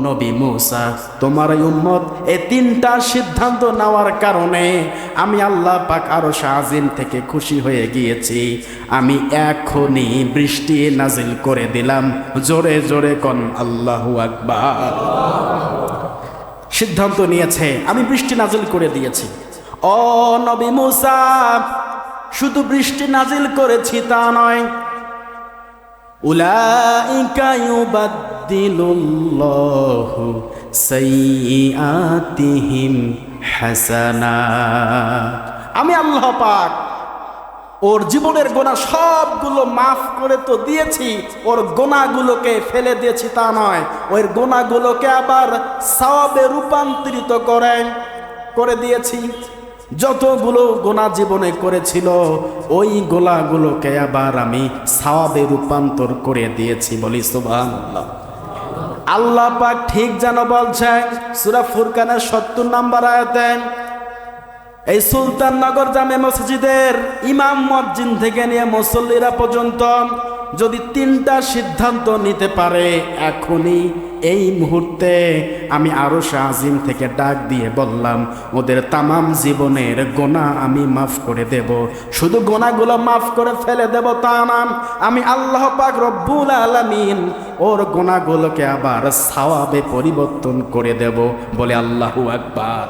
নবী মূসা, তোমার এই উম্মত এই তিনটা সিদ্ধান্ত নেওয়ার কারণে আমি আল্লাহ পাক আরশ আজিম থেকে খুশি হয়ে গিয়েছি। আমি এখনই বৃষ্টি নাজিল করে দিলাম। জোরে জোরে কোন আল্লাহু আকবার। সিদ্ধান্ত নিয়েছে, আমি বৃষ্টি নাজিল করে দিয়েছি। ও নবী মূসা, শুধু বৃষ্টি নাজিল করেছি তা নয়, উলাইকা ইউবাদদিলুল্লাহু সাইয়্যাতিহিম হাসানাত। আমি আল্লাহ পাক ওর জীবনের গোনা সবগুলো মাফ করে তো দিয়েছি, ওর গোনাগুলোকে ফেলে দিয়েছি তা নয়, ওর গোনাগুলোকে আবার সওয়াবে রূপান্তরিত করে দিয়েছি। যতগুলো গোনা জীবনে করেছিল ওই গোনাগুলোকে আবার আমি সওয়াবে রূপান্তর করে দিয়েছি। বলি সুবহানাল্লাহ। আল্লাহ পাক ঠিক যেন বলছেন সূরা ফুরকানের ৭০ নম্বর আয়াতে, এই সুলতাননগর জামে মসজিদের ইমাম মুয়াজ্জিন থেকে নিয়ে মুসল্লিরা পর্যন্ত যদি তিনটা সিদ্ধান্ত নিতে পারে, এখনই এই মুহূর্তে আমি আরশ আজিম থেকে ডাক দিয়ে বললাম ওদের তামাম জীবনের গোনা আমি মাফ করে দেব। শুধু গোনাগুলো মাফ করে ফেলে দেব তা না, আমি আল্লাহ পাক রব্বুল আলামিন ওর গোনাগুলোকে আবার সওয়াবে পরিবর্তন করে দেব। বলে আল্লাহু আকবার।